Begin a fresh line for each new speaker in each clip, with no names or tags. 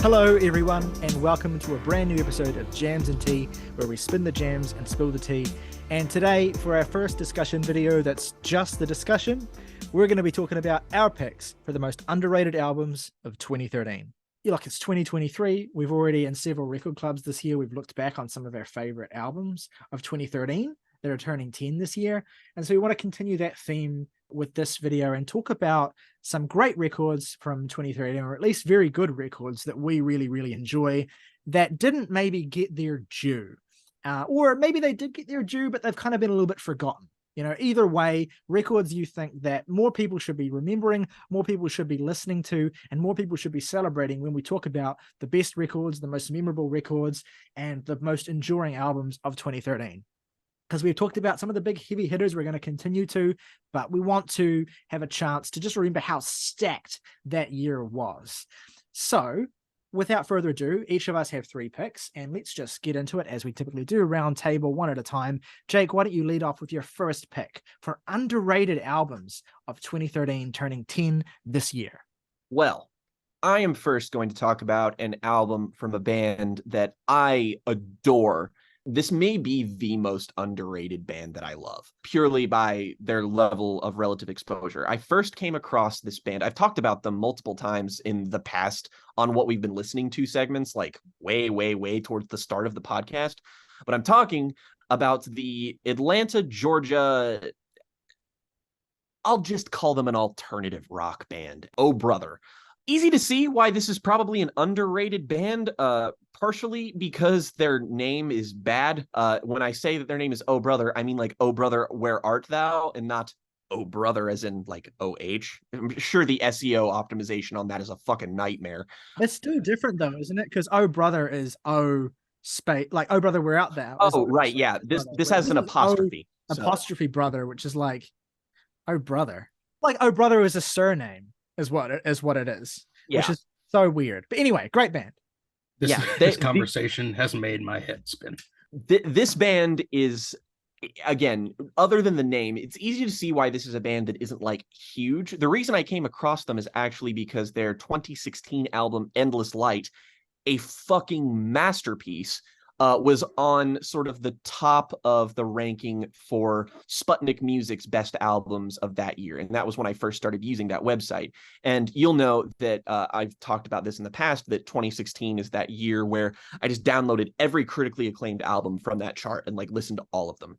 Hello everyone, and welcome to a brand new episode of Jams and Tea, where we spin the jams and spill the tea. And today, for our first discussion video that's just the discussion, we're going to be talking about our picks for the most underrated albums of 2013. Yeah, look, it's 2023. We've already, in several record clubs this year, we've looked back on some of our favorite albums of 2013 that are turning 10 this year. And so we want to continue that theme with this video and talk about some great records from 2013, or at least very good records that we really enjoy that didn't maybe get their due. Or maybe they did get their due, but they've kind of been a little bit forgotten. You know, either way, records you think that more people should be remembering, more people should be listening to, and more people should be celebrating when we talk about the best records, the most memorable records, and the most enduring albums of 2013. Because we've talked about some of the big heavy hitters we're going to continue to, but we want to have a chance to just remember how stacked that year was. So without further ado, each of us have 3 picks, and let's just get into it as we typically do, round table, one at a time. Jake, why don't you lead off with your first pick for underrated albums of 2013 turning 10 this year?
Well, I am first going to talk about an album from a band that I adore. This may be the most underrated band that I love, purely by their level of relative exposure. I first came across this band. I've talked about them multiple times in the past on what we've been listening to segments, like way towards the start of the podcast. But I'm talking about the Atlanta, Georgia, I'll just call them an alternative rock band, Oh Brother. Easy to see why this is probably an underrated band, partially because their name is bad. When I say that their name is Oh Brother, I mean like Oh Brother, Where Art Thou? And not Oh Brother as in like OH. I'm sure the SEO optimization on that is a fucking nightmare.
It's still different though, isn't it? Because Oh Brother is Oh space, like Oh Brother, We're Out There.
Oh, right, yeah. This has an apostrophe.
Apostrophe Brother, which is like Oh Brother. Like Oh Brother is a surname. Is what it is,
yeah.
Which is so weird. But anyway, great band.
This conversation has made my head spin.
This band is, again, other than the name, it's easy to see why this is a band that isn't like huge. The reason I came across them is actually because their 2016 album Endless Light, a fucking masterpiece, was on sort of the top of the ranking for Sputnik Music's best albums of that year. And that was when I first started using that website. And you'll know that I've talked about this in the past, that 2016 is that year where I just downloaded every critically acclaimed album from that chart and like listened to all of them.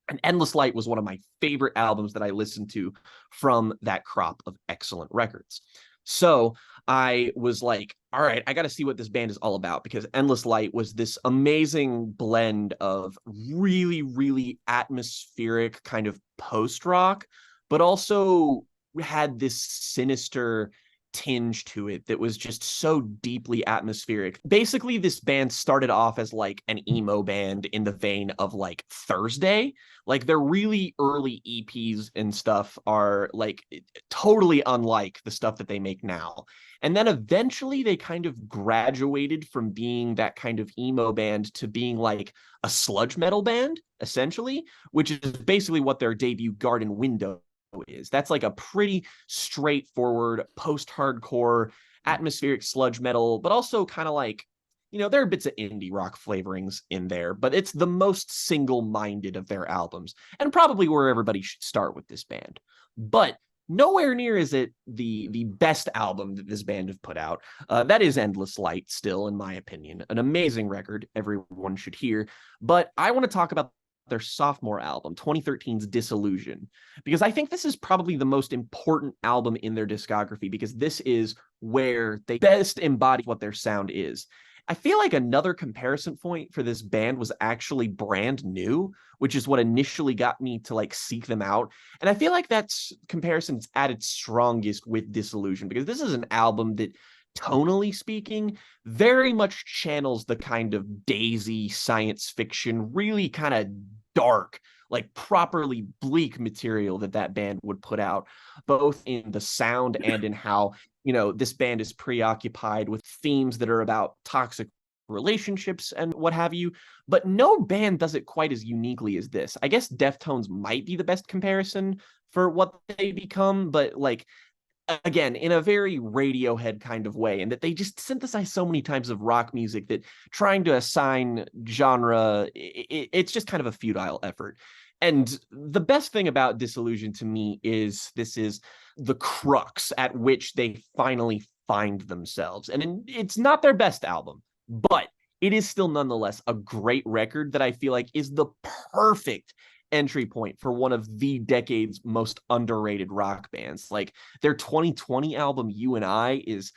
And Endless Light was one of my favorite albums that I listened to from that crop of excellent records. So I was like, all right, I got to see what this band is all about, because Endless Light was this amazing blend of really atmospheric kind of post-rock, but also had this sinister tinge to it that was just so deeply atmospheric. Basically, this band started off as like an emo band in the vein of like Thursday. Like their really early EPs and stuff are like totally unlike the stuff that they make now. And then eventually they kind of graduated from being that kind of emo band to being like a sludge metal band, essentially, which is basically what their debut Garden Window is. That's like a pretty straightforward post-hardcore atmospheric sludge metal, but also kind of like, you know, there are bits of indie rock flavorings in there, but it's the most single-minded of their albums, and probably where everybody should start with this band. But nowhere near is it the best album that this band have put out. That is Endless Light still, in my opinion. An amazing record everyone should hear. But I want to talk about their sophomore album, 2013's Disillusion, because I think this is probably the most important album in their discography, because this is where they best embody what their sound is. I feel like another comparison point for this band was actually Brand New, which is what initially got me to like seek them out. And I feel like that's comparison's at its strongest with Disillusion, because this is an album that, tonally speaking, very much channels the kind of Daisy science fiction, really kind of dark, like properly bleak material that band would put out, both in the sound and in how, you know, this band is preoccupied with themes that are about toxic relationships and what have you. But no band does it quite as uniquely as this. I guess Deftones might be the best comparison for what they become, but like again, in a very Radiohead kind of way, and that they just synthesize so many types of rock music that trying to assign genre, it's just kind of a futile effort. And the best thing about Disillusion to me is this is the crux at which they finally find themselves. And it's not their best album, but it is still nonetheless a great record that I feel like is the perfect entry point for one of the decade's most underrated rock bands. Like their 2020 album You and I is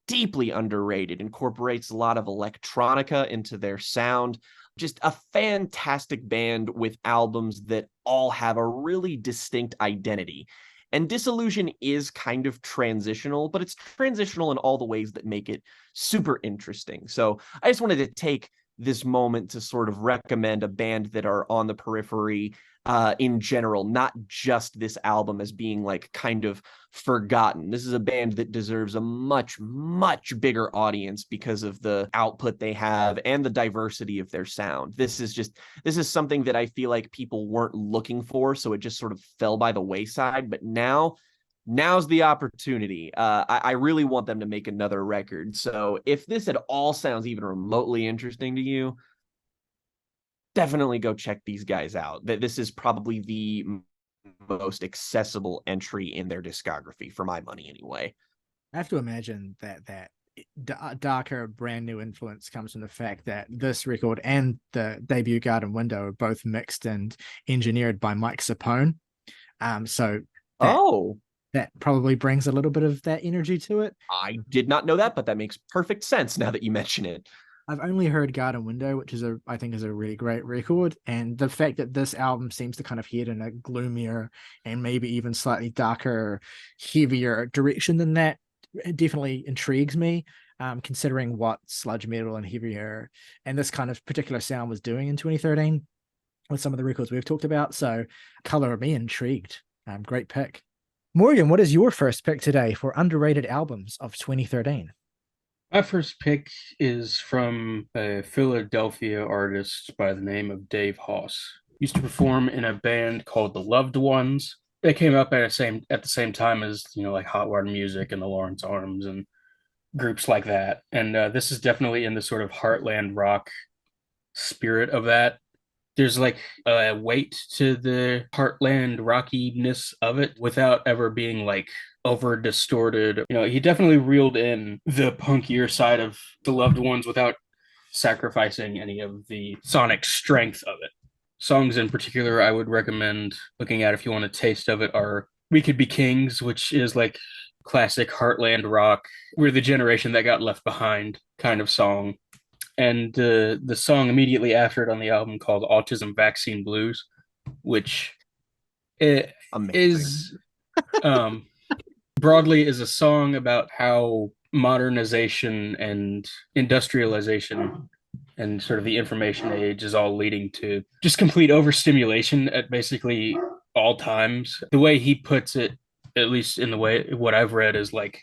deeply underrated, incorporates a lot of electronica into their sound. Just a fantastic band with albums that all have a really distinct identity. And Disillusion is kind of transitional, but it's transitional in all the ways that make it super interesting. So I just wanted to take this moment to sort of recommend a band that are on the periphery in general, not just this album as being like kind of forgotten. This is a band that deserves a much, much bigger audience because of the output they have and the diversity of their sound. This is something that I feel like people weren't looking for, so it just sort of fell by the wayside. But now's the opportunity. I really want them to make another record. So if this at all sounds even remotely interesting to you, definitely go check these guys out. That this is probably the most accessible entry in their discography, for my money anyway.
I have to imagine that darker, brand new influence comes from the fact that this record and the debut Garden Window are both mixed and engineered by Mike Sapone. So that probably brings a little bit of that energy to it.
I did not know that, but that makes perfect sense now that you mention it.
I've only heard Garden Window, which is I think is a really great record. And the fact that this album seems to kind of head in a gloomier and maybe even slightly darker, heavier direction than that, it definitely intrigues me, considering what sludge metal and heavier and this kind of particular sound was doing in 2013 with some of the records we've talked about. So color me intrigued. Great pick. Morgan, what is your first pick today for underrated albums of 2013?
My first pick is from a Philadelphia artist by the name of Dave Hoss. Used to perform in a band called The Loved Ones. They came up at the same time as, like Hot Water Music and the Lawrence Arms and groups like that. And this is definitely in the sort of heartland rock spirit of that. There's like a weight to the heartland rockiness of it without ever being like over distorted. He definitely reeled in the punkier side of The Loved Ones without sacrificing any of the sonic strength of it. Songs in particular I would recommend looking at if you want a taste of it are We Could Be Kings, which is like classic heartland rock. We're the generation that got left behind kind of song. And the song immediately after it on the album called Autism Vaccine Blues, which is broadly is a song about how modernization and industrialization and sort of the information age is all leading to just complete overstimulation at basically all times. The way he puts it, at least in the way what I've read, is like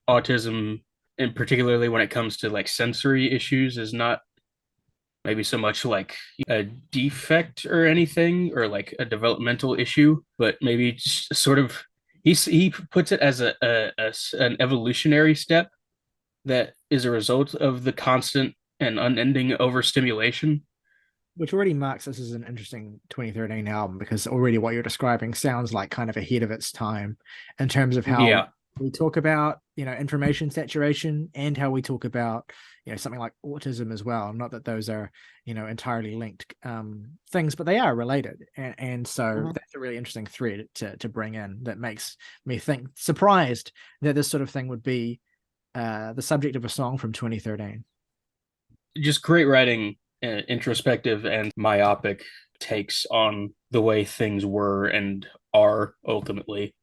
autism, and particularly when it comes to like sensory issues, is not maybe so much like a defect or anything or like a developmental issue, but maybe just sort of he puts it as an evolutionary step that is a result of the constant and unending overstimulation.
Which already marks this as an interesting 2013 album, because already what you're describing sounds like kind of ahead of its time in terms of how we talk about, information saturation and how we talk about, something like autism as well. Not that those are, entirely linked things, but they are related. And so that's a really interesting thread to bring in that makes me surprised that this sort of thing would be the subject of a song from 2013.
Just great writing, introspective and myopic takes on the way things were and are ultimately.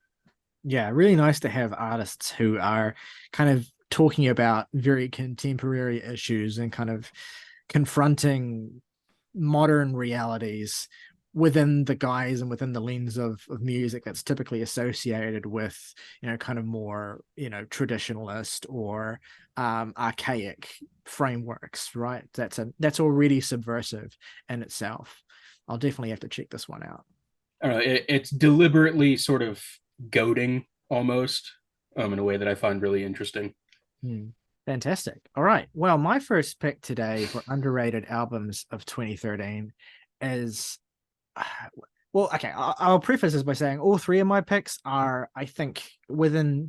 Yeah, really nice to have artists who are kind of talking about very contemporary issues and kind of confronting modern realities within the guise and within the lens of music that's typically associated with, kind of more, traditionalist or archaic frameworks, right? That's already subversive in itself. I'll definitely have to check this one out.
I don't know, it's deliberately sort of goading almost, in a way that I find really interesting.
Fantastic. All right. Well, my first pick today for underrated albums of 2013 is well, okay, I'll preface this by saying all three of my picks are, I think,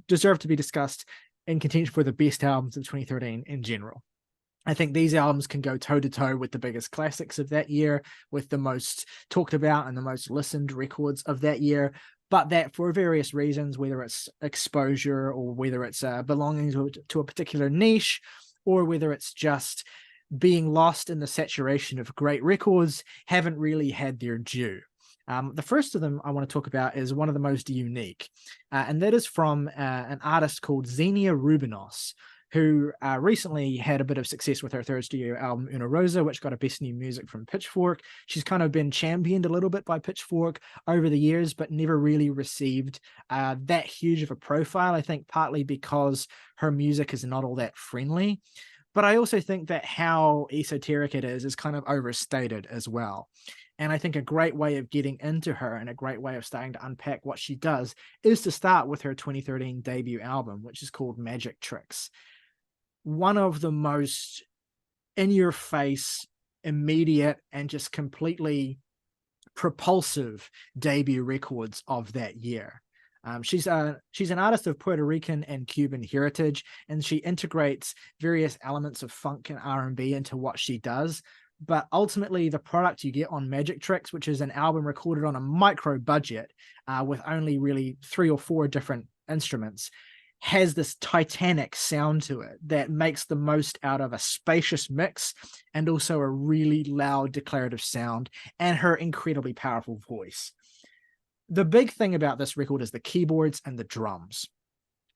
deserve to be discussed in contention for the best albums of 2013 in general. I think these albums can go toe to toe with the biggest classics of that year, with the most talked about and the most listened records of that year. But that for various reasons, whether it's exposure or whether it's belonging to a particular niche, or whether it's just being lost in the saturation of great records, haven't really had their due. The first of them I want to talk about is one of the most unique, and that is from an artist called Xenia Rubinos, who recently had a bit of success with her third studio album, Una Rosa, which got a Best New Music from Pitchfork. She's kind of been championed a little bit by Pitchfork over the years, but never really received that huge of a profile, I think partly because her music is not all that friendly. But I also think that how esoteric it is kind of overstated as well. And I think a great way of getting into her and a great way of starting to unpack what she does is to start with her 2013 debut album, which is called Magic Tricks. One of the most in-your-face, immediate, and just completely propulsive debut records of that year. She's an artist of Puerto Rican and Cuban heritage, and she integrates various elements of funk and R&B into what she does. But ultimately, the product you get on Magic Tricks, which is an album recorded on a micro budget with only really 3 or 4 different instruments, has this titanic sound to it that makes the most out of a spacious mix and also a really loud declarative sound and her incredibly powerful voice. The big thing about this record is the keyboards and the drums.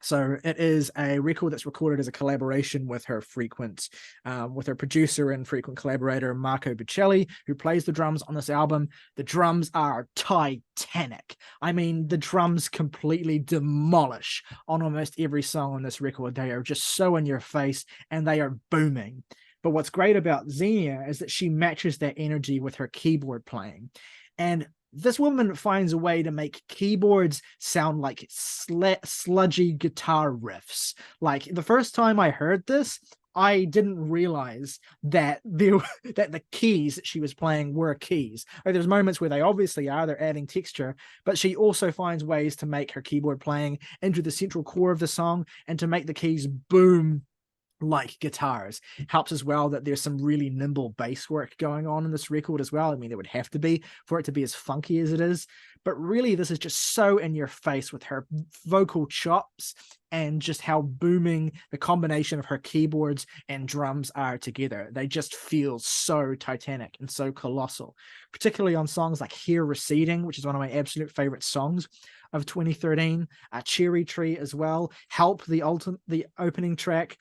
So it is a record that's recorded as a collaboration with her producer and frequent collaborator, Marco Bocelli, who plays the drums on this album. The drums are titanic. I mean, the drums completely demolish on almost every song on this record. They are just so in your face and they are booming. But what's great about Xenia is that she matches that energy with her keyboard playing. And this woman finds a way to make keyboards sound like sludgy guitar riffs. Like the first time I heard this, I didn't realize that the keys that she was playing were keys. Like, there's moments where they obviously are, they're adding texture, but she also finds ways to make her keyboard playing into the central core of the song and to make the keys boom like guitars. Helps as well that there's some really nimble bass work going on in this record as well. I mean, there would have to be for it to be as funky as it is, but really this is just so in your face with her vocal chops and just how booming the combination of her keyboards and drums are together. They just feel so titanic and so colossal, particularly on songs like Here Receding, which is one of my absolute favorite songs of 2013, Cherry Tree as well, Help, the opening track,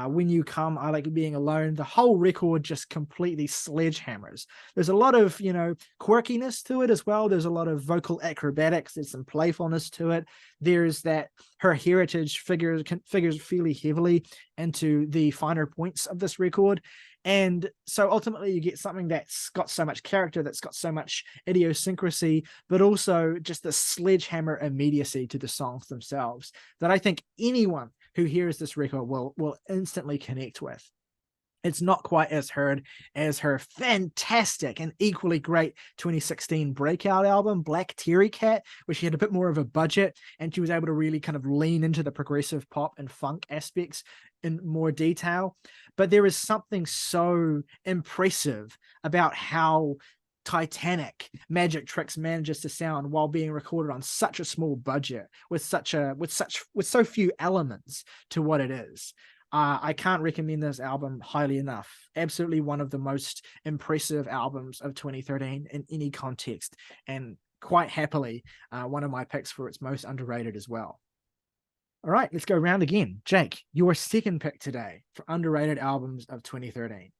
When You Come, I Like Being Alone. The whole record just completely sledgehammers. There's a lot of, quirkiness to it as well. There's a lot of vocal acrobatics. There's some playfulness to it. There's that her heritage figures fairly heavily into the finer points of this record. And so ultimately you get something that's got so much character, that's got so much idiosyncrasy, but also just the sledgehammer immediacy to the songs themselves that I think anyone who hears this record will instantly connect with. It's not quite as heard as her fantastic and equally great 2016 breakout album, Black Terry Cat, where she had a bit more of a budget and she was able to really kind of lean into the progressive pop and funk aspects in more detail. But there is something so impressive about how titanic Magic Tricks manages to sound while being recorded on such a small budget with so few elements to what it is. I can't recommend this album highly enough. Absolutely one of the most impressive albums of 2013 in any context, and quite happily one of my picks for its most underrated as well. All right, let's go round again. Jake, your second pick today for underrated albums of 2013.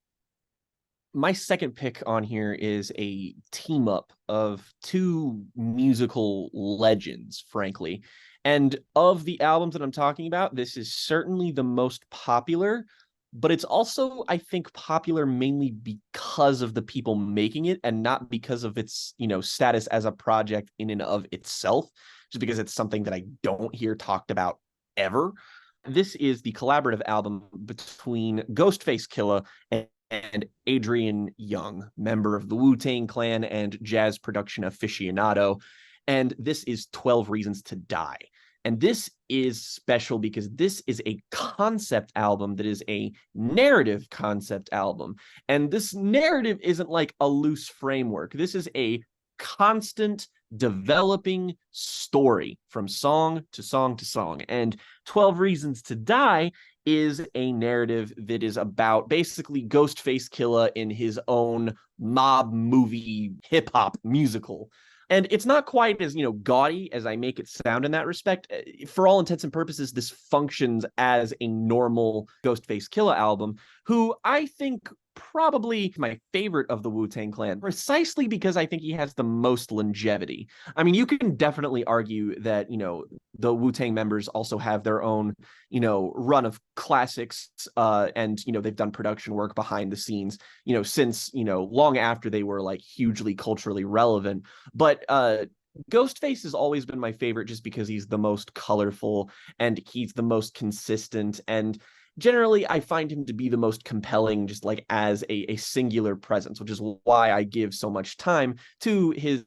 My second pick on here is a team up of 2 musical legends, frankly. And of the albums that I'm talking about, this is certainly the most popular, but it's also, I think, popular mainly because of the people making it and not because of its, status as a project in and of itself, just because it's something that I don't hear talked about ever. This is the collaborative album between Ghostface Killah and Adrian Young, member of the Wu-Tang Clan and jazz production aficionado. And this is 12 Reasons to Die. And this is special because this is a concept album that is a narrative concept album. And this narrative isn't like a loose framework. This is a constant developing story from song to song to song. And 12 Reasons to Die is a narrative that is about basically Ghostface Killah in his own mob movie hip hop musical. And it's not quite as, gaudy as I make it sound in that respect. For all intents and purposes, this functions as a normal Ghostface Killah album, who I think probably my favorite of the Wu-Tang Clan, precisely because I think he has the most longevity. I mean, you can definitely argue that, the Wu-Tang members also have their own, run of classics, and, they've done production work behind the scenes, since, long after they were like hugely culturally relevant. But Ghostface has always been my favorite just because he's the most colorful and he's the most consistent, and generally I find him to be the most compelling just like as a singular presence, which is why I give so much time to his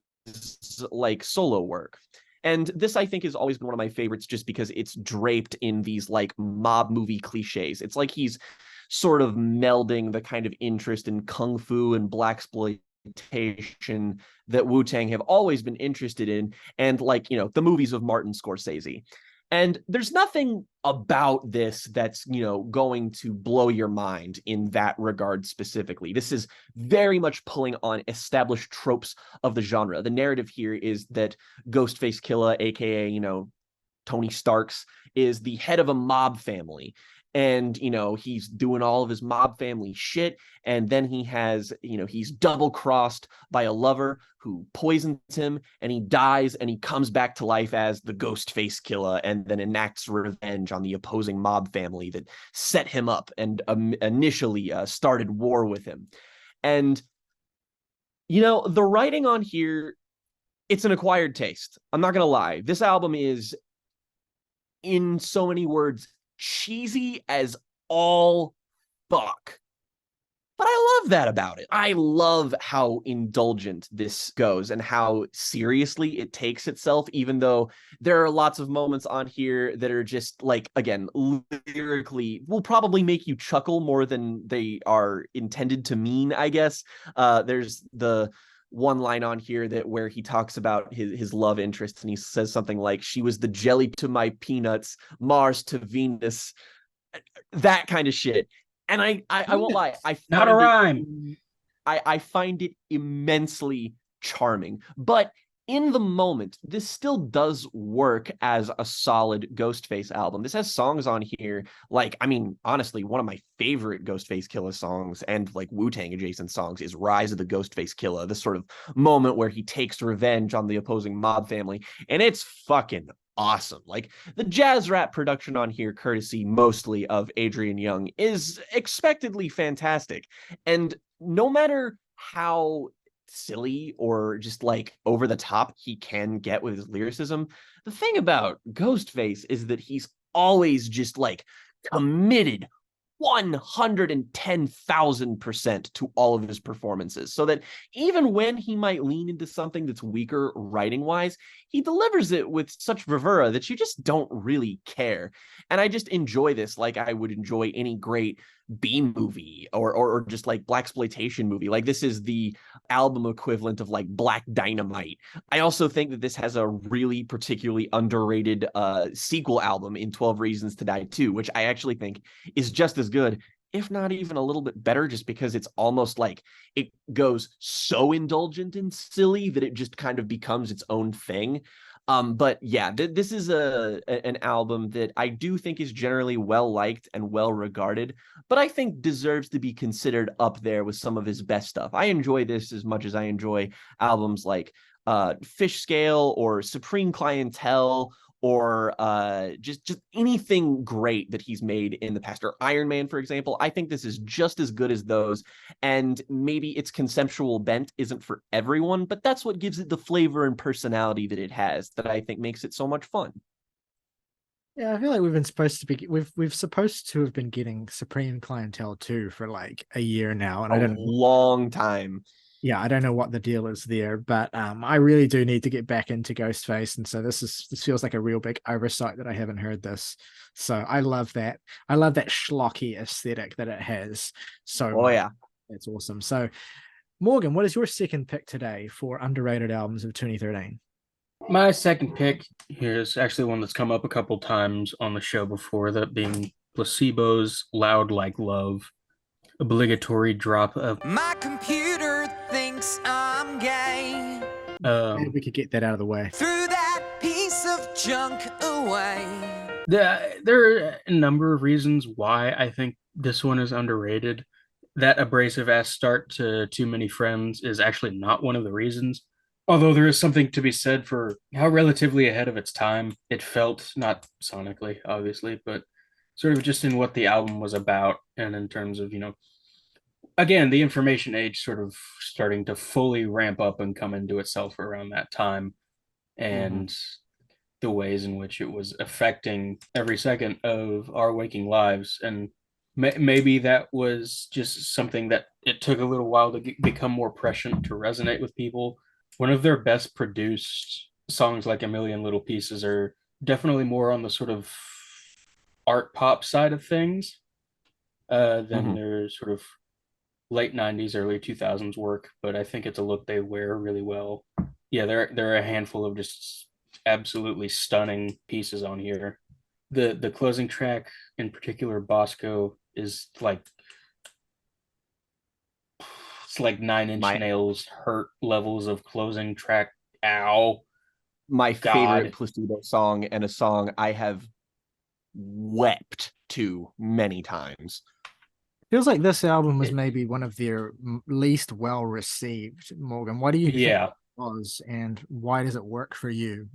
like solo work. And this, I think, has always been one of my favorites just because it's draped in these like mob movie cliches. It's like he's sort of melding the kind of interest in kung fu and blaxploitation that Wu-Tang have always been interested in, and like, the movies of Martin Scorsese. And there's nothing about this that's, going to blow your mind in that regard specifically. This is very much pulling on established tropes of the genre. The narrative here is that Ghostface Killah, aka, Tony Starks, is the head of a mob family. And, he's doing all of his mob family shit. And then he has, he's double crossed by a lover who poisons him, and he dies, and he comes back to life as the Ghostface Killah, and then enacts revenge on the opposing mob family that set him up and initially started war with him. And, the writing on here, it's an acquired taste. I'm not going to lie. This album is, in so many words, cheesy as all fuck. But I love that about it. I love how indulgent this goes and how seriously it takes itself, even though there are lots of moments on here that are just like, again, lyrically will probably make you chuckle more than they are intended to mean, I guess. There's the one line on here that where he talks about his love interest, and he says something like, she was the jelly to my peanuts, Mars to Venus, that kind of shit. And I won't lie,
Not a rhyme.
I find it immensely charming. But in the moment, this still does work as a solid Ghostface album. This has songs on here, like, I mean, honestly, one of my favorite Ghostface Killah songs and like Wu-Tang adjacent songs is Rise of the Ghostface Killah, this sort of moment where he takes revenge on the opposing mob family, and it's fucking awesome. Like, the jazz rap production on here, courtesy mostly of Adrian Young, is expectedly fantastic. And no matter how silly or just like over the top he can get with his lyricism, the thing about Ghostface is that he's always just like committed 110,000% to all of his performances, so that even when he might lean into something that's weaker writing wise, he delivers it with such bravura that you just don't really care. And I just enjoy this like I would enjoy any great B movie or just like blaxploitation movie. Like, this is the album equivalent of like Black Dynamite. I also think that this has a really particularly underrated sequel album in 12 Reasons to Die 2, which I actually think is just as good, if not even a little bit better, just because it's almost like it goes so indulgent and silly that it just kind of becomes its own thing. But yeah, this is an album that I do think is generally well liked and well regarded, but I think deserves to be considered up there with some of his best stuff. I enjoy this as much as I enjoy albums like Fish Scale or Supreme Clientele, or just anything great that he's made in the past, or Iron Man, for example. I think this is just as good as those, and maybe its conceptual bent isn't for everyone, but that's what gives it the flavor and personality that it has, that I think makes it so much fun.
Yeah, I feel like we've supposed to have been getting Supreme Clientele 2 for like a year now, and
A
I don't know.
long time.
Yeah, I don't know what the deal is there, but I really do need to get back into Ghostface, and so this feels like a real big oversight that I haven't heard this. So I love that. I love that schlocky aesthetic that it has so
Oh
much.
yeah.
It's awesome. So Morgan, what is your second pick today for underrated albums of 2013?
My second pick here is actually one that's come up a couple times on the show before, that being Placebo's Loud Like Love. Obligatory drop of
My computer thinks I'm gay.
Maybe we could get that out of the way.
Threw that piece of junk away.
there are a number of reasons why I think this one is underrated. That abrasive ass start to Too Many Friends is actually not one of the reasons. Although there is something to be said for how relatively ahead of its time it felt, not sonically, obviously, but sort of just in what the album was about, and in terms of, again, the information age sort of starting to fully ramp up and come into itself around that time, and the ways in which it was affecting every second of our waking lives. And maybe that was just something that it took a little while to become more prescient to resonate with people. One of their best produced songs, like A Million Little Pieces, are definitely more on the sort of art pop side of things than their sort of late 90s, early 2000s work, but I think it's a look they wear really well. Yeah, there are a handful of just absolutely stunning pieces on here. The closing track in particular, Bosco, is like, it's like Nine Inch
My
Nails hurt levels of closing track. Ow.
my favorite
God.
Placebo song, and a song I have wept to many times.
Feels like this album was maybe one of their least well received. Morgan, why do you think it
Yeah.
was, and why does it work for you,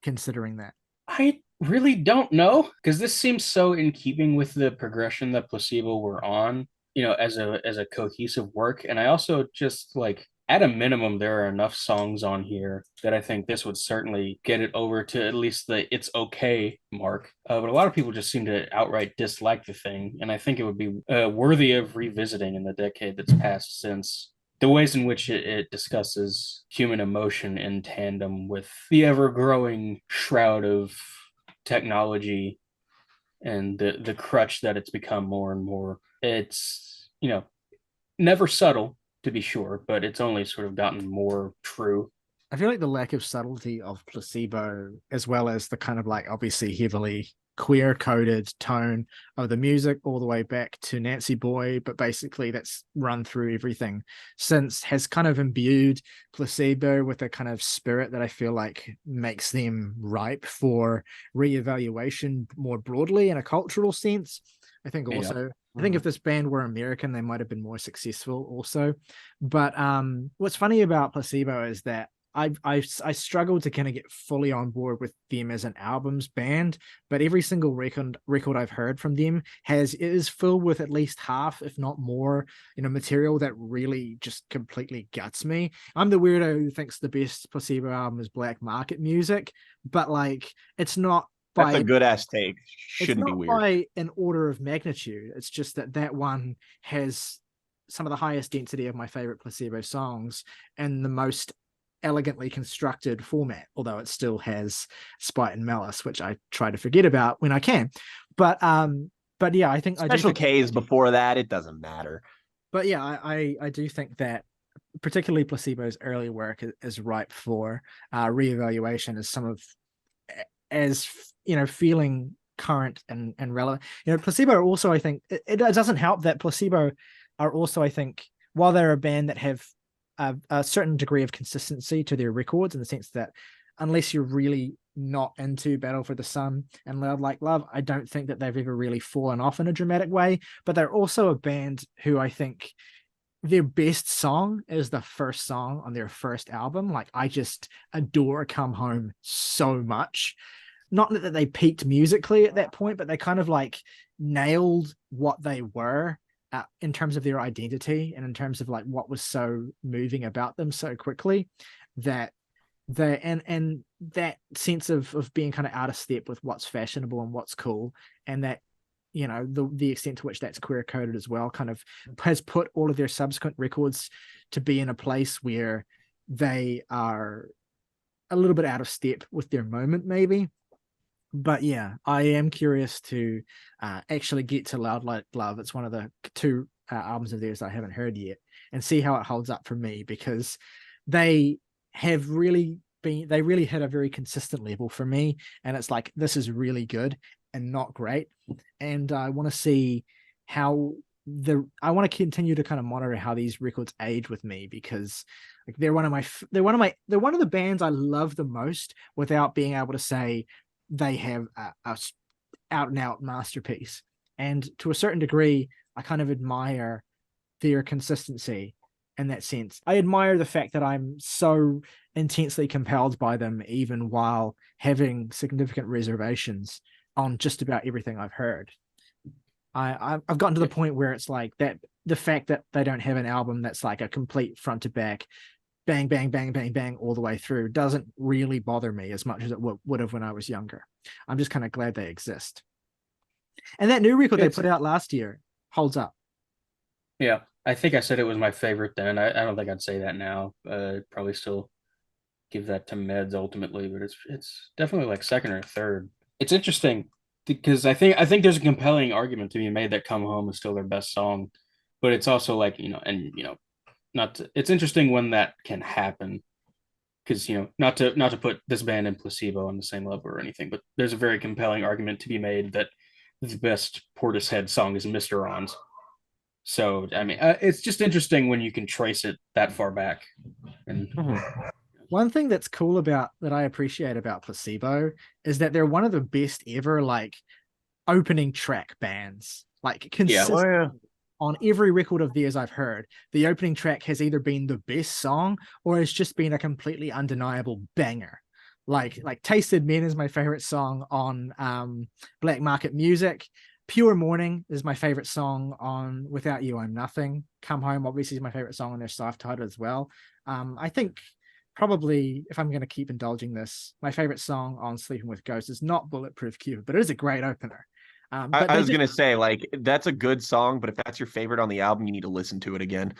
considering that?
I really don't know, because this seems so in keeping with the progression that Placebo were on, as a cohesive work. And I also just like, at a minimum, there are enough songs on here that I think this would certainly get it over to at least the "it's okay" mark. But a lot of people just seem to outright dislike the thing, and I think it would be worthy of revisiting in the decade that's passed since. The ways in which it discusses human emotion in tandem with the ever growing shroud of technology, and the crutch that it's become more and more. It's, never subtle, to be sure, but it's only sort of gotten more true.
I feel like the lack of subtlety of Placebo, as well as the kind of like obviously heavily queer coded tone of the music all the way back to Nancy Boy, but basically that's run through everything since, has kind of imbued Placebo with a kind of spirit that I feel like makes them ripe for reevaluation more broadly in a cultural sense. I think also, I think if this band were American, they might have been more successful also. But what's funny about Placebo is that I struggled to kind of get fully on board with them as an albums band, but every single record I've heard from them is filled with at least half, if not more, material that really just completely guts me. I'm the weirdo who thinks the best Placebo album is Black Market Music, but like it's not
That's
by
a good ass take.
it's
Shouldn't be
not
weird.
by an order of magnitude. It's just that one has some of the highest density of my favorite Placebo songs and the most elegantly constructed format, although it still has spite and malice, which I try to forget about when I can. But yeah, I think
Special K's before that, it doesn't matter.
But yeah, I do think that particularly Placebo's early work is ripe for reevaluation as some of, as feeling current and relevant. Placebo also, I think it doesn't help that Placebo are also, I think, while they're a band that have a certain degree of consistency to their records, in the sense that unless you're really not into Battle for the Sun and Loud Like Love, I don't think that they've ever really fallen off in a dramatic way. But they're also a band who I think their best song is the first song on their first album. Like, I just adore Come Home so much. Not that they peaked musically at that point, but they kind of like nailed what they were in terms of their identity, and in terms of like what was so moving about them so quickly, that they and that sense of being kind of out of step with what's fashionable and what's cool, and that, you know, the extent to which that's queer coded as well kind of has put all of their subsequent records to be in a place where they are a little bit out of step with their moment, maybe. But yeah, I am curious to actually get to Loud Like Love. It's one of the two albums of theirs I haven't heard yet, and see how it holds up for me, because they really hit a very consistent level for me, and it's like, this is really good and not great, and I want to see how I want to continue to kind of monitor how these records age with me, because like they're one of the bands I love the most without being able to say they have a out and out masterpiece. And to a certain degree, I kind of admire their consistency in that sense. I admire the fact that I'm so intensely compelled by them, even while having significant reservations on just about everything I've heard. I've gotten to the point where it's like that the fact that they don't have an album that's like a complete front to back, bang, bang, bang, bang, bang, all the way through, doesn't really bother me as much as it would have when I was younger. I'm just kind of glad they exist. And that new record they put out last year holds up.
Yeah, I think I said it was my favorite then. I don't think I'd say that now. Probably still give that to Meds ultimately, but it's definitely like second or third. It's interesting because I think there's a compelling argument to be made that "Come Home" is still their best song, but it's also like, it's interesting when that can happen, because not to put this band and Placebo on the same level or anything, but there's a very compelling argument to be made that the best Portishead song is Mr. On's. So I mean, it's just interesting when you can trace it that far back. And
one thing that's cool that I appreciate about Placebo is that they're one of the best ever like opening track bands. Like consistently on every record of theirs I've heard, the opening track has either been the best song or it's just been a completely undeniable banger. Like Tasted Men is my favorite song on Black Market Music. Pure Morning is my favorite song on Without You I'm Nothing. Come Home obviously is my favorite song on their self-titled as well. I think probably, if I'm going to keep indulging this, my favorite song on Sleeping with Ghosts is not Bulletproof Cube, but it is a great opener.
But I was going to say, like, that's a good song, but if that's your favorite on the album, you need to listen to it again.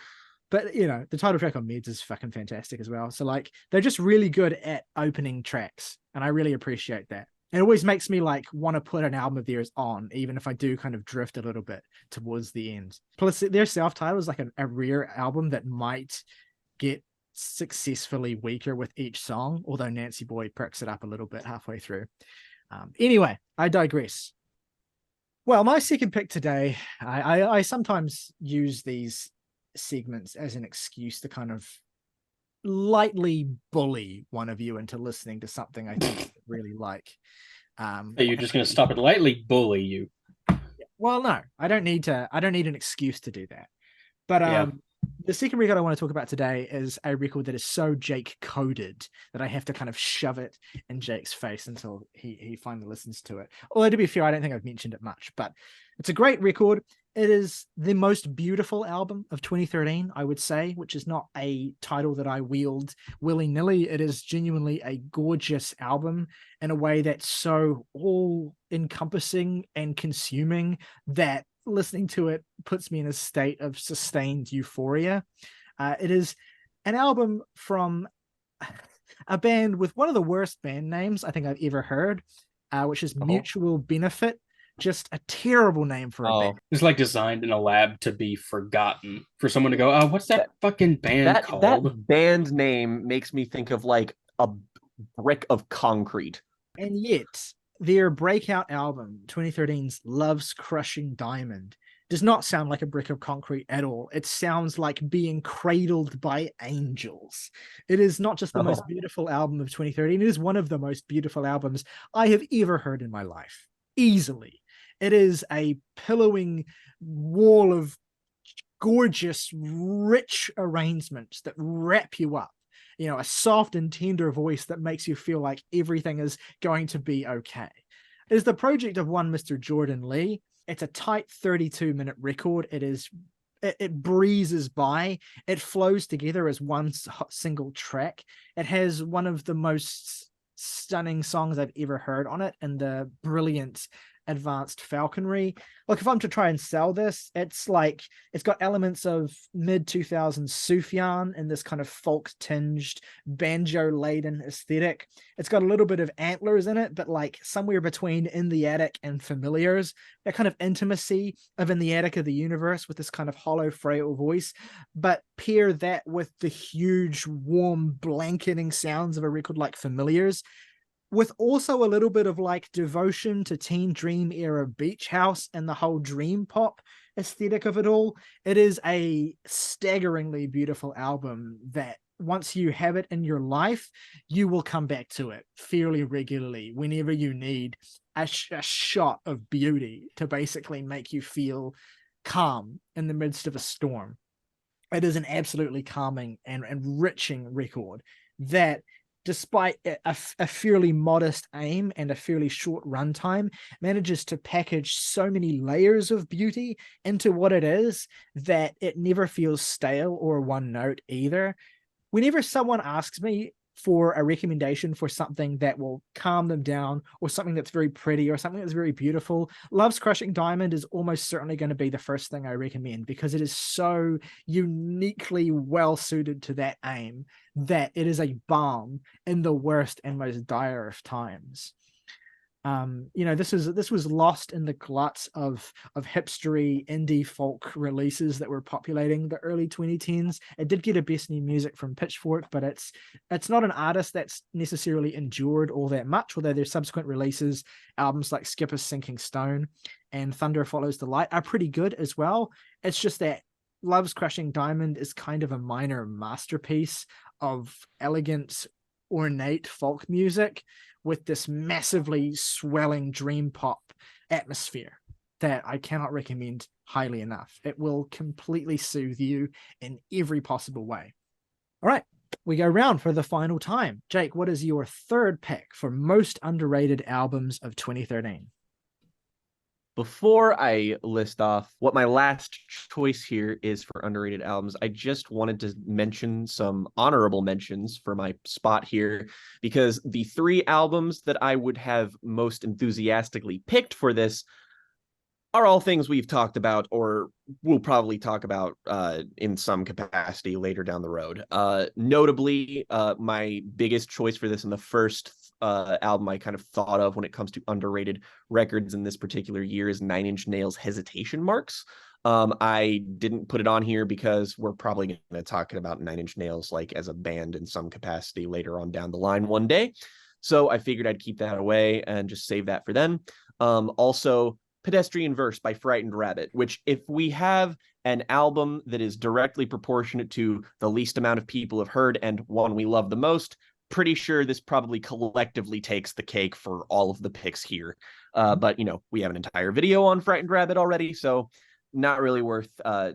But, the title track on Meds is fucking fantastic as well. So, like, they're just really good at opening tracks, and I really appreciate that. It always makes me, like, want to put an album of theirs on, even if I do kind of drift a little bit towards the end. Plus, their self-titled is like a rare album that might get successfully weaker with each song, although Nancy Boy perks it up a little bit halfway through. Anyway, I digress. Well, my second pick today, I sometimes use these segments as an excuse to kind of lightly bully one of you into listening to something I think you really like.
You're just going to stop it lightly bully you.
Well, no, I don't need an excuse to do that. But the second record I want to talk about today is a record that is so Jake coded that I have to kind of shove it in Jake's face until he finally listens to it. Although, to be fair, I don't think I've mentioned it much, but it's a great record. It is the most beautiful album of 2013, I would say, which is not a title that I wield willy-nilly. It is genuinely a gorgeous album in a way that's so all-encompassing and consuming that listening to it puts me in a state of sustained euphoria. It is an album from a band with one of the worst band names I think I've ever heard, which is Mutual Benefit. Just a terrible name for a band.
It's like designed in a lab to be forgotten, for someone to go, oh, what's that fucking band called?
That band name makes me think of like a brick of concrete.
And yet, their breakout album, 2013's Love's Crushing Diamond, does not sound like a brick of concrete at all. It sounds like being cradled by angels. It is not just the most beautiful album of 2013, it is one of the most beautiful albums I have ever heard in my life. Easily. It is a pillowing wall of gorgeous, rich arrangements that wrap you up. A soft and tender voice that makes you feel like everything is going to be okay. It is the project of one Mr. Jordan Lee. It's a tight 32-minute record. It breezes by. It flows together as one single track. It has one of the most stunning songs I've ever heard on it, and the brilliant advanced falconry. Look, if I'm to try and sell this, it's got elements of mid 2000s Sufjan and this kind of folk tinged banjo laden aesthetic. It's got a little bit of antlers in it, but like somewhere between In the Attic and Familiars, that kind of intimacy of In the Attic of the Universe with this kind of hollow, frail voice. But pair that with the huge, warm, blanketing sounds of a record like Familiars, with also a little bit of like devotion to teen dream era beach house and the whole dream pop aesthetic of it all. It is a staggeringly beautiful album that once you have it in your life, you will come back to it fairly regularly whenever you need a shot of beauty to basically make you feel calm in the midst of a storm. It is an absolutely calming and enriching record that, despite a fairly modest aim and a fairly short runtime, manages to package so many layers of beauty into what it is that it never feels stale or one note either. Whenever someone asks me for a recommendation for something that will calm them down, or something that's very pretty, or something that's very beautiful, Love's Crushing Diamond is almost certainly going to be the first thing I recommend, because it is so uniquely well suited to that aim that it is a balm in the worst and most dire of times. This was lost in the gluts of hipstery indie folk releases that were populating the early 2010s. It did get a Best New Music from Pitchfork, but it's not an artist that's necessarily endured all that much, although their subsequent releases, albums like Skipper's Sinking Stone and Thunder Follows the Light, are pretty good as well. It's just that Love's Crushing Diamond is kind of a minor masterpiece of elegant, ornate folk music with this massively swelling dream pop atmosphere that I cannot recommend highly enough. It will completely soothe you in every possible way. All right, we go round for the final time. Jake, what is your third pick for most underrated albums of 2013?
Before I list off what my last choice here is for underrated albums, I just wanted to mention some honorable mentions for my spot here, because the three albums that I would have most enthusiastically picked for this are all things we've talked about, or we'll probably talk about in some capacity later down the road. Notably, my biggest choice for this, and the first album I kind of thought of when it comes to underrated records in this particular year, is Nine Inch Nails' Hesitation Marks. I didn't put it on here because we're probably going to talk about Nine Inch Nails like as a band in some capacity later on down the line one day. So I figured I'd keep that away and just save that for then. Also, Pedestrian Verse by Frightened Rabbit, which, if we have an album that is directly proportionate to the least amount of people have heard and one we love the most, pretty sure this probably collectively takes the cake for all of the picks here. But, we have an entire video on Frightened Rabbit already, so not really worth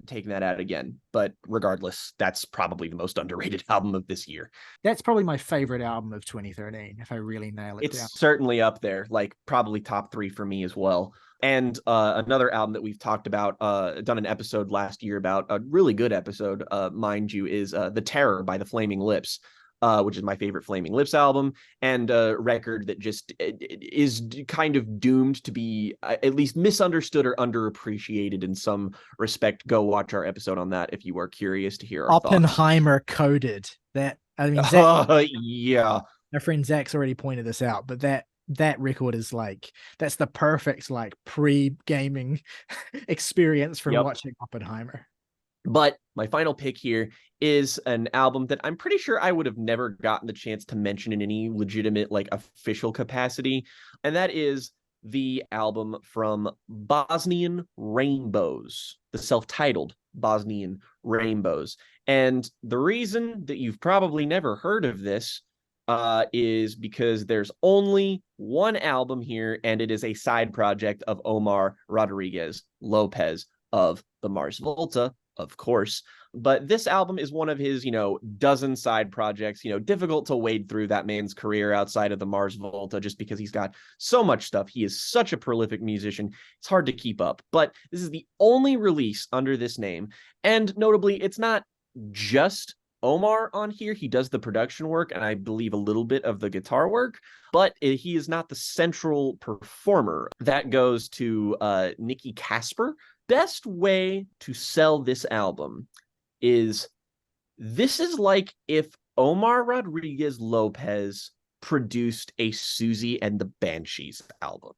taking that out again. But regardless, that's probably the most underrated album of this year.
That's probably my favorite album of 2013, if I really nail it down.
It's certainly up there, like probably top 3 for me as well. And another album that we've talked about, done an episode last year about, a really good episode, mind you, is The Terror by the Flaming Lips, which is my favorite Flaming Lips album, and a record that just is kind of doomed to be at least misunderstood or underappreciated in some respect. Go watch our episode on that if you are curious to hear our
Oppenheimer
thoughts.
Coded. That, I mean, Zach,
yeah.
My friend Zach's already pointed this out, but that record is that's the perfect pre-gaming experience from watching Oppenheimer.
But my final pick here is an album that I'm pretty sure I would have never gotten the chance to mention in any legitimate official capacity, and that is the album from Bosnian Rainbows, the self-titled Bosnian Rainbows. And the reason that you've probably never heard of this is because there's only one album here, and it is a side project of Omar Rodriguez Lopez of the Mars Volta, of course. But this album is one of his, dozen side projects, difficult to wade through that man's career outside of the Mars Volta, just because he's got so much stuff. He is such a prolific musician. It's hard to keep up, but this is the only release under this name. And notably, it's not just Omar on here. He does the production work and I believe a little bit of the guitar work, but he is not the central performer. That goes to Nikki Casper. Best way to sell this album is this is like if Omar Rodriguez Lopez produced a Susie and the Banshees album.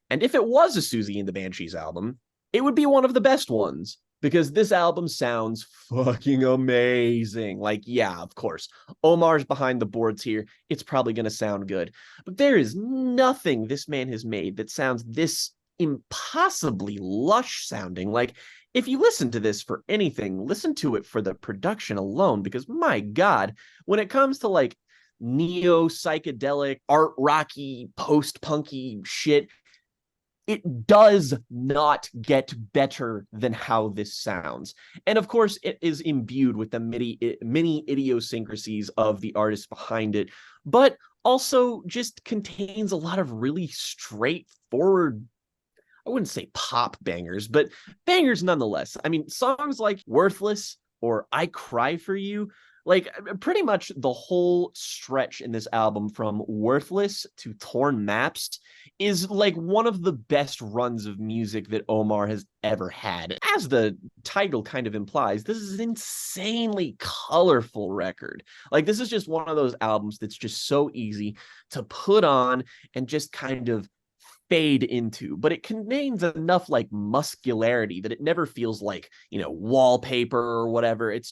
And if it was a Susie and the Banshees album, it would be one of the best ones because this album sounds fucking amazing. Like, yeah, of course, Omar's behind the boards here. It's probably going to sound good. But there is nothing this man has made that sounds this impossibly lush sounding. Like, if you listen to this for anything, listen to it for the production alone, because my God, when it comes to like neo psychedelic, art rocky, post punky shit, it does not get better than how this sounds. And of course, it is imbued with the many idiosyncrasies of the artist behind it, but also just contains a lot of really straightforward, I wouldn't say pop bangers, but bangers nonetheless. I mean, songs like Worthless or I Cry For You, like pretty much the whole stretch in this album from Worthless to Torn Maps is like one of the best runs of music that Omar has ever had. As the title kind of implies, this is an insanely colorful record. Like this is just one of those albums that's just so easy to put on and just kind of fade into, but it contains enough like muscularity that it never feels like, you know, wallpaper or whatever. It's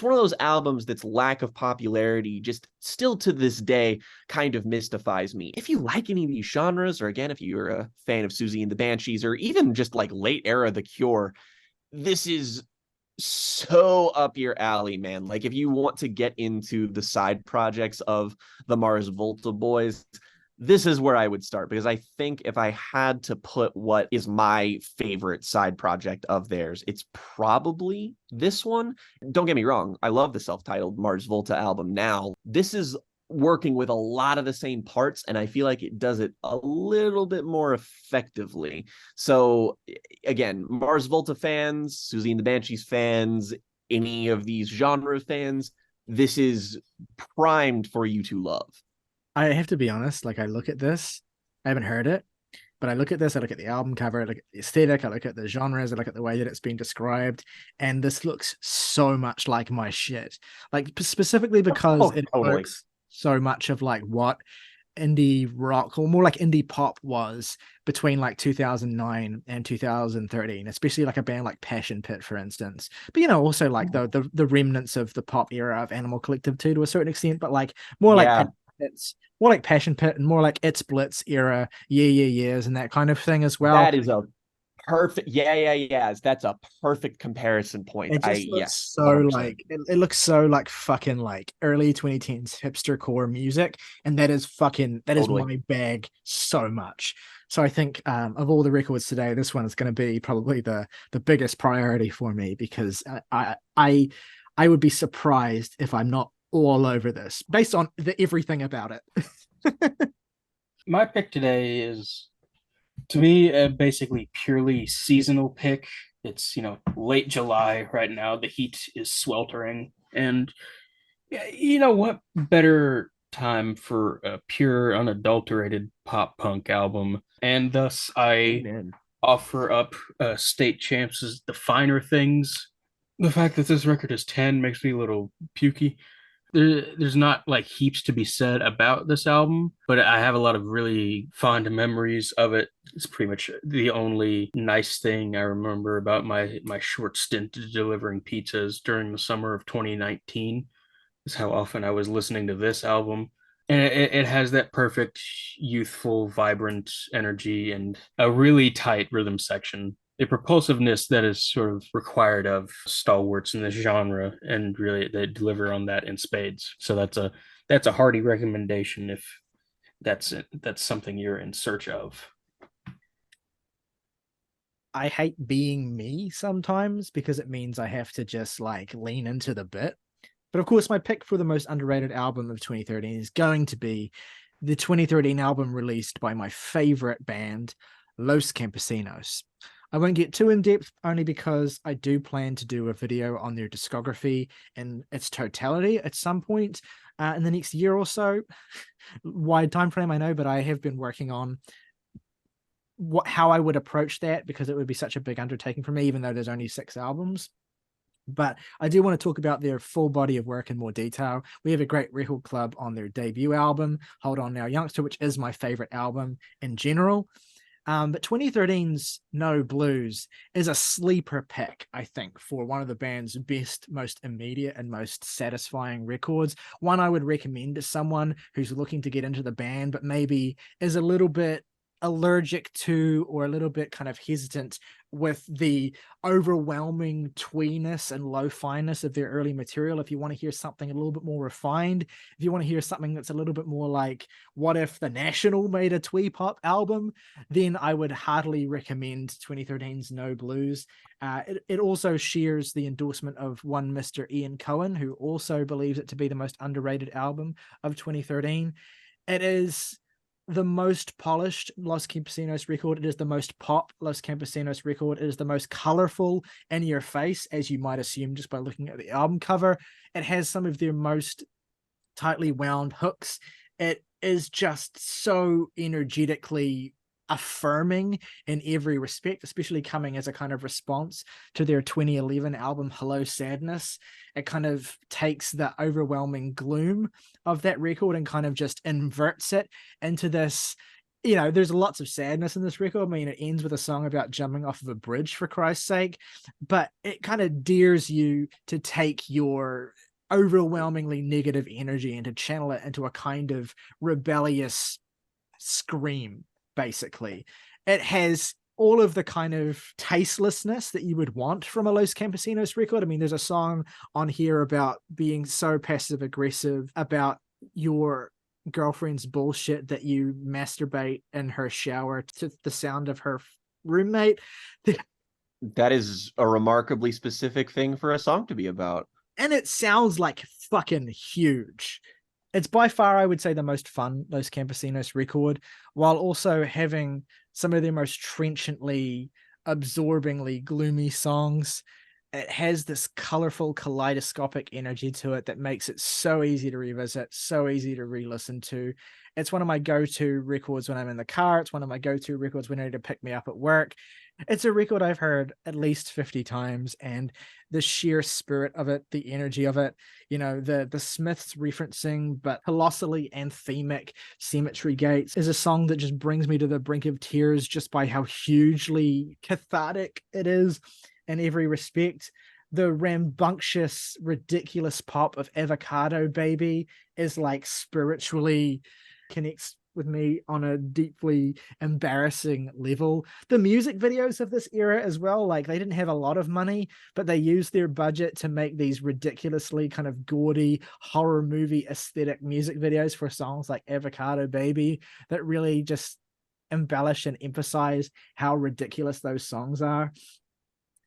one of those albums that's lack of popularity just still to this day kind of mystifies me. If you like any of these genres, or again, if you're a fan of Susie and the Banshees, or even just like late era The Cure, this is so up your alley, man. Like if you want to get into the side projects of the Mars Volta boys, this is where I would start, because I think if I had to put what is my favorite side project of theirs, it's probably this one. Don't get me wrong, I love the self-titled Mars Volta album now. This is working with a lot of the same parts, and I feel like it does it a little bit more effectively. So again, Mars Volta fans, Susie and the Banshees fans, any of these genre fans, this is primed for you to love.
I have to be honest, like I look at this, I haven't heard it, but I look at this, I look at the album cover, I look at the aesthetic, I look at the genres, I look at the way that it's been described, and this looks so much like my shit. Like specifically because it
totally
looks so much of like what indie rock, or more like indie pop, was between like 2009 and 2013, especially like a band like Passion Pit, for instance. But you know, also like the remnants of the pop era of Animal Collective too, to a certain extent, but like more like it's more like Passion Pit and more like It's Blitz era, years and that kind of thing as well.
That is a perfect, that's a perfect comparison point.
It just looks so
100%.
like it looks so like fucking like early 2010s hipster core music, and that is my bag so much. So I think of all the records today, this one is going to be probably the biggest priority for me, because I would be surprised if I'm not all over this based on everything about it.
My pick today is, to me, a basically purely seasonal pick. It's, late July right now. The heat is sweltering. And you know what better time for a pure, unadulterated pop punk album? And thus I offer up State Champs' The Finer Things. The fact that this record is 10 makes me a little pukey. There's not like heaps to be said about this album, but I have a lot of really fond memories of it. It's pretty much the only nice thing I remember about my short stint delivering pizzas during the summer of 2019 is how often I was listening to this album. And it has that perfect, youthful, vibrant energy and a really tight rhythm section. A propulsiveness that is sort of required of stalwarts in this genre, and really they deliver on that in spades. So that's a hearty recommendation if that's something you're in search of.
I hate being me sometimes because it means I have to just like lean into the bit. But of course, my pick for the most underrated album of 2013 is going to be the 2013 album released by my favorite band, Los Campesinos. I won't get too in depth only because I do plan to do a video on their discography in its totality at some point in the next year or so. Wide time frame, I know, but I have been working on how I would approach that, because it would be such a big undertaking for me, even though there's only 6 albums. But I do want to talk about their full body of work in more detail. We have a great record club on their debut album, Hold On Now Youngster, which is my favorite album in general. But 2013's No Blues is a sleeper pick, I think, for one of the band's best, most immediate and most satisfying records. One I would recommend to someone who's looking to get into the band, but maybe is a little bit allergic to, or a little bit kind of hesitant with the overwhelming tweeness and lo-fi-ness of their early material. If you want to hear something a little bit more refined, if you want to hear something that's a little bit more like, what if The National made a twee pop album, then I would heartily recommend 2013's No Blues. It also shares the endorsement of one Mr. Ian Cohen, who also believes it to be the most underrated album of 2013. It is the most polished Los Campesinos record. It is the most pop Los Campesinos record. It is the most colorful, in your face, as you might assume just by looking at the album cover. It has some of their most tightly wound hooks. It is just so energetically affirming in every respect, especially coming as a kind of response to their 2011 album Hello Sadness. It kind of takes the overwhelming gloom of that record and kind of just inverts it into this, there's lots of sadness in this record. I mean, it ends with a song about jumping off of a bridge, for Christ's sake, but it kind of dares you to take your overwhelmingly negative energy and to channel it into a kind of rebellious scream. Basically, it has all of the kind of tastelessness that you would want from a Los Campesinos record. I mean, there's a song on here about being so passive aggressive about your girlfriend's bullshit that you masturbate in her shower to the sound of her roommate.
That is a remarkably specific thing for a song to be about.
And it sounds like fucking huge. It's by far, I would say, the most fun Los Campesinos record, while also having some of their most trenchantly, absorbingly gloomy songs. It has this colorful, kaleidoscopic energy to it that makes it so easy to revisit, so easy to re-listen to. It's one of my go-to records when I'm in the car. It's one of my go-to records when I need to pick me up at work. It's a record I've heard at least 50 times, and the sheer spirit of it, the energy of it, the Smiths referencing, but colossally anthemic Cemetery Gates is a song that just brings me to the brink of tears just by how hugely cathartic it is in every respect. The rambunctious, ridiculous pop of Avocado Baby is like spiritually connects with me on a deeply embarrassing level. The music videos of this era as well, like they didn't have a lot of money, but they used their budget to make these ridiculously kind of gaudy horror movie aesthetic music videos for songs like Avocado Baby that really just embellish and emphasize how ridiculous those songs are.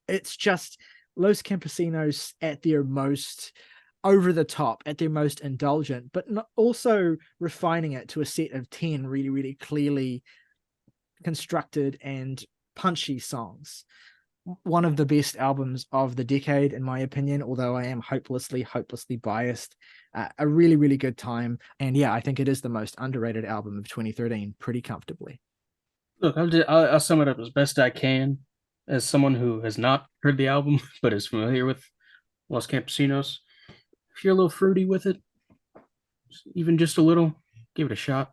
It's just Los Campesinos at their most over the top, at their most indulgent, but also refining it to a set of 10 really, really clearly constructed and punchy songs. One of the best albums of the decade, in my opinion, although I am hopelessly biased. A really, really good time. And yeah, I think it is the most underrated album of 2013, pretty comfortably.
Look, I'll sum it up as best I can as someone who has not heard the album but is familiar with Los Campesinos. If you're a little fruity with it, even just a little, give it a shot.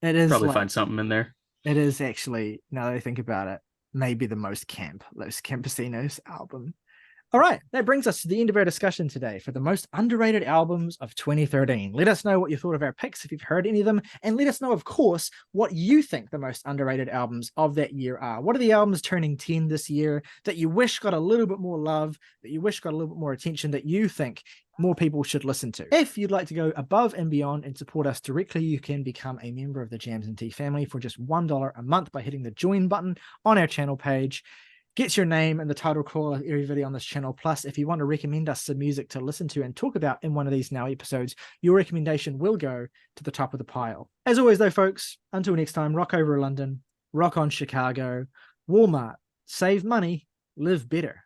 It is
probably find something in there.
It is actually, now that I think about it, maybe the most camp Los Campesinos album. All right, that brings us to the end of our discussion today for the most underrated albums of 2013. Let us know what you thought of our picks, if you've heard any of them, and let us know, of course, what you think the most underrated albums of that year are. What are the albums turning 10 this year that you wish got a little bit more love, that you wish got a little bit more attention, that you think more people should listen to? If you'd like to go above and beyond and support us directly, you can become a member of the Jams and Tea family for just $1 a month by hitting the join button on our channel page. Gets your name in the title call of every video on this channel. Plus, if you want to recommend us some music to listen to and talk about in one of these now episodes, your recommendation will go to the top of the pile. As always, though, folks, until next time, rock over London, rock on Chicago, Walmart, save money, live better.